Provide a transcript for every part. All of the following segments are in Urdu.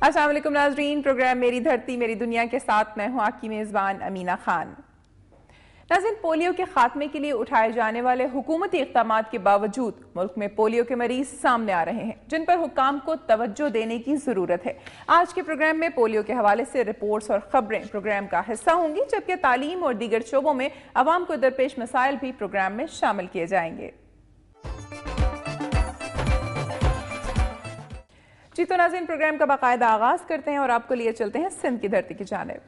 السلام علیکم ناظرین، پروگرام میری دھرتی میری دنیا کے ساتھ میں ہوں آپ کی میزبان امینہ خان۔ ناظرین، پولیو کے خاتمے کے لیے اٹھائے جانے والے حکومتی اقدامات کے باوجود ملک میں پولیو کے مریض سامنے آ رہے ہیں، جن پر حکام کو توجہ دینے کی ضرورت ہے۔ آج کے پروگرام میں پولیو کے حوالے سے رپورٹس اور خبریں پروگرام کا حصہ ہوں گی، جبکہ تعلیم اور دیگر شعبوں میں عوام کو درپیش مسائل بھی پروگرام میں شامل کیے جائیں گے۔ جی تو ناظرین، پروگرام کا باقاعدہ آغاز کرتے ہیں اور آپ کو لیے چلتے ہیں سندھ کی دھرتی کی جانب۔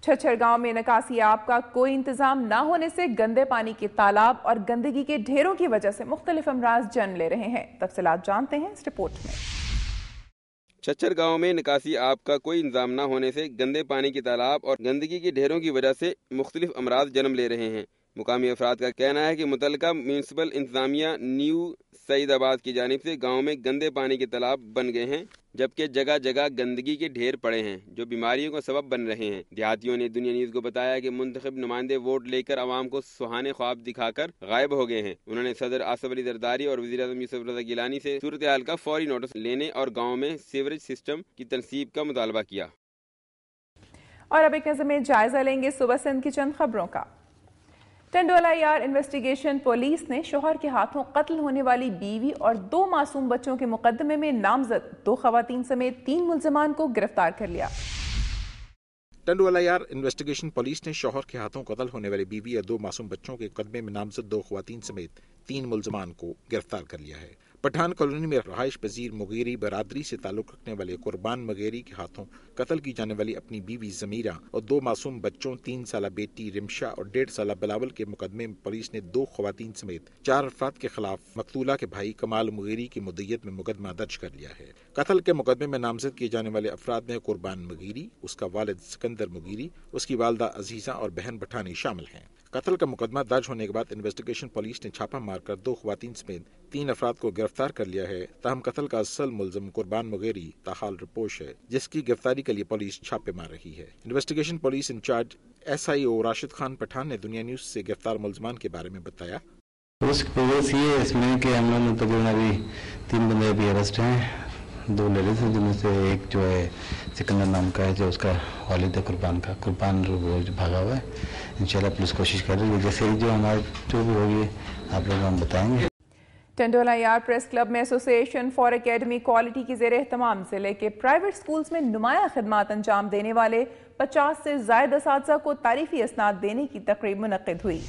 چھچھر گاؤں میں نکاسی آب کا کوئی انتظام نہ ہونے سے گندے پانی کے تالاب اور گندگی کے ڈھیروں کی وجہ سے مختلف امراض جنم لے رہے ہیں۔ تفصیلات جانتے ہیں اس رپورٹ میں۔ چھچھر گاؤں میں نکاسی آب کا کوئی انتظام نہ ہونے سے گندے پانی کے تالاب اور گندگی کے ڈھیروں کی وجہ سے مختلف امراض جنم لے رہے ہیں۔ مقامی افراد کا کہنا ہے کہ متعلقہ میونسپل انتظامیہ نیو سعید آباد کی جانب سے گاؤں میں گندے پانی کے تالاب بن گئے ہیں، جبکہ جگہ جگہ گندگی کے ڈھیر پڑے ہیں جو بیماریوں کا سبب بن رہے ہیں۔ دیہاتیوں نے دنیا نیوز کو بتایا کہ منتخب نمائندے ووٹ لے کر عوام کو سہانے خواب دکھا کر غائب ہو گئے ہیں۔ انہوں نے صدر آصف علی زرداری اور وزیر اعظم یوسف رضا گیلانی سے صورتحال کا فوری نوٹس لینے اور گاؤں میں سیوریج سسٹم کی تنصیب کا مطالبہ کیا۔ اور اب ایک نظر میں جائزہ لیں گے صبح سندھ کی چند خبروں کا۔ ٹنڈوالہ یار انویسٹیگیشن پولیس نے شوہر کے ہاتھوں قتل ہونے والی بیوی اور 2 معصوم بچوں کے مقدمے میں نامزد 2 خواتین سمیت 3 ملزمان کو گرفتار کر لیا۔ ٹنڈوالہ یار انویسٹیگیشن پولیس نے شوہر کے ہاتھوں قتل ہونے والی بیوی اور 2 معصوم بچوں کے مقدمے میں نامزد 2 خواتین سمیت 3 ملزمان کو گرفتار کر لیا ہے۔ پٹھان کالونی میں رہائش پذیر مغیری برادری سے تعلق رکھنے والے قربان مغیری کے ہاتھوں قتل کی جانے والی اپنی بیوی ضمیرہ اور 2 معصوم بچوں 3 سالہ بیٹی رمشا اور 1.5 سالہ بلاول کے مقدمے میں پولیس نے 2 خواتین سمیت 4 افراد کے خلاف مقتولہ کے بھائی کمال مغیری کی مدعیت میں مقدمہ درج کر لیا ہے۔ قتل کے مقدمے میں نامزد کیے جانے والے افراد میں قربان مغیری، اس کا والد سکندر مغیری، اس کی والدہ عزیزہ اور بہن بٹھانی شامل ہیں۔ قتل کا مقدمہ درج ہونے کے بعد انویسٹیگیشن پولیس نے چھاپہ مار کر 2 خواتین سمیت 3 افراد کو گرفتار کر لیا ہے۔ تاہم قتل کا اصل ملزم قربان مغیری تاحال رپوش ہے، جس کی گرفتاری کے لیے پولیس چھاپے مار رہی ہے۔ Investigation police incharge SIO Rashid Khan Pathan Dunya دنیا نیوز سے گرفتار ملزمان کے بارے میں بتایا۔ پروگریس یہ ہے اس میں کہ ہم لوگوں نے تقریباً ابھی 3 بندے ابھی اریسٹ ہیں، 2 لیڈیز ہیں، جن میں سے ایک جو ہے سکندر نام کا ہے، جو اس کا والد ہے قربان وہ جو بھاگا ہوا ہے۔ انشاءاللہ پولیس کوشش کر رہی ہے، جیسے ہی جو ہمارے جو بھی ہوگی آپ لوگوں کو ہم بتائیں گے۔ ٹنڈوالہ یار پریس کلب میں ایسوسی ایشن فار اکیڈمی کوالٹی کی زیر اہتمام ضلع کے پرائیویٹ سکولز میں نمایاں خدمات انجام دینے والے 50 سے زائد اساتذہ کو تعریفی اسناد دینے کی تقریب منعقد ہوئی۔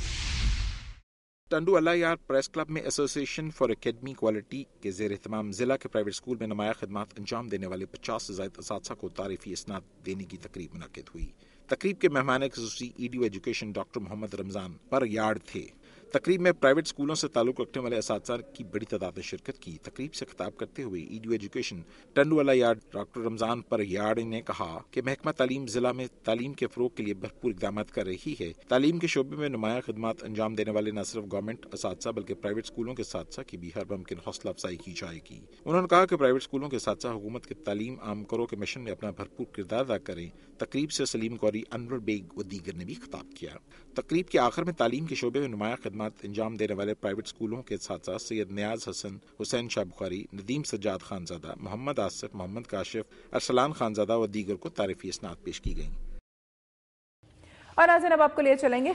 ٹنڈوالہ یار پریس کلب میں ایسوسی ایشن فار اکیڈمی کوالٹی کے زیر اہتمام ضلع کے پرائیویٹ اسکول میں نمایاں خدمات انجام دینے والے 50 سے زائد اساتذہ کو تعریفی اسناد دینے کی تقریب منعقد ہوئی۔ تقریب کے مہمان خصوصی EDO ایجوکیشن ڈاکٹر محمد رمضان پر یارڈ تھے۔ تقریب میں پرائیویٹ اسکولوں سے تعلق رکھنے والے اساتذہ کی بڑی تعداد نے شرکت کی۔ تقریب سے خطاب کرتے ہوئے EDO ایجوکیشن ٹنڈوالہ یارڈ ڈاکٹر رمضان پر یارڈ نے کہا کہ محکمہ تعلیم ضلع میں تعلیم کے فروغ کے لیے بھرپور اقدامات کر رہی ہے۔ تعلیم کے شعبے میں نمایاں خدمات انجام دینے والے نہ صرف گورنمنٹ اساتذہ بلکہ پرائیویٹ اسکولوں کے اساتذہ کی بھی ہر ممکن حوصلہ افزائی کی جائے گی۔ انہوں نے کہا کہ پرائیویٹ اسکولوں کے اساتذہ حکومت کے تعلیم عام کرو کے مشن میں اپنا بھرپور کردار ادا کریں۔ تقریب سے سلیم قوری، انور بیگ و دیگر نے بھی خطاب کیا۔ تقریب کے آخر میں تعلیم کے شعبے میں نمایاں خدمات انجام دینے والے پرائیویٹ اسکولوں کے اساتذہ سید نیاز حسن، حسین شاہ بخاری، ندیم سجاد خانزادہ، محمد آصف، محمد کاشف، ارسلان خانزادہ و دیگر کو تعریفی اسناد پیش کی گئیں۔ اور ناظرین، اب آپ کو لیے چلیں گے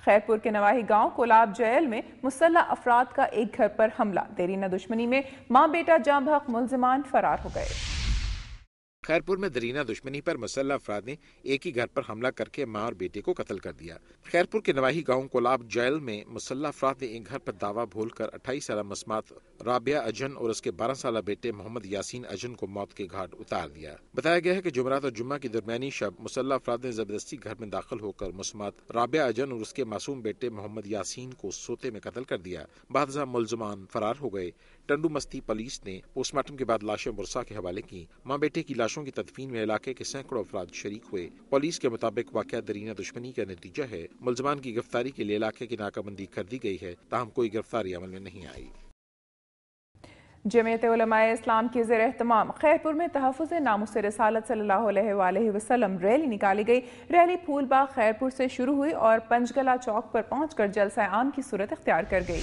خیرپور کے نواحی گاؤں کولاب جیل میں مسلح افراد کا ایک گھر پر حملہ، دیرینہ دشمنی میں ماں بیٹا جاں بحق ملزمان فرار ہو گئے۔ خیرپور میں دیرینہ دشمنی پر مسلح افراد نے ایک ہی گھر پر حملہ کر کے ماں اور بیٹے کو قتل کر دیا۔ خیرپور کے نواحی گاؤں کولاب جیل میں مسلح افراد نے ایک گھر پر دعویٰ بھول کر 28 سالہ مسمات رابعہ اجن اور اس کے 12 سالہ بیٹے محمد یاسین اجن کو موت کے گھاٹ اتار دیا۔ بتایا گیا ہے کہ جمعرات اور جمعہ کی درمیانی شب مسلح افراد نے زبردستی گھر میں داخل ہو کر مسمات رابعہ اجن اور اس کے معصوم بیٹے محمد یاسین کو سوتے میں قتل کر دیا۔ بعد ازاں ملزمان فرار ہو گئے۔ ٹنڈو مستی پولیس نے پوسٹ مارٹم کے بعد لاشیں برسا کے حوالے کی۔ ماں بیٹے کی لاشوں کی تدفین میں علاقے کے سینکڑوں افراد شریک ہوئے۔ پولیس کے مطابق واقعہ دیرینہ دشمنی کا نتیجہ ہے۔ ملزمان کی گرفتاری کے لیے علاقے کی ناکہ بندی کر دی گئی ہے، تاہم کوئی گرفتاری عمل میں نہیں آئی۔ جمعیت علماء اسلام کے زیر اہتمام خیرپور میں تحفظ ناموس رسالت صلی اللہ علیہ وآلہ وسلم ریلی نکالی گئی۔ ریلی پھول باغ خیرپور سے شروع ہوئی اور پنچگلا چوک پر پہنچ کر جلسہ عام کی صورت اختیار کر گئی۔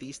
30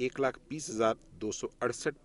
1,20,268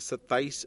27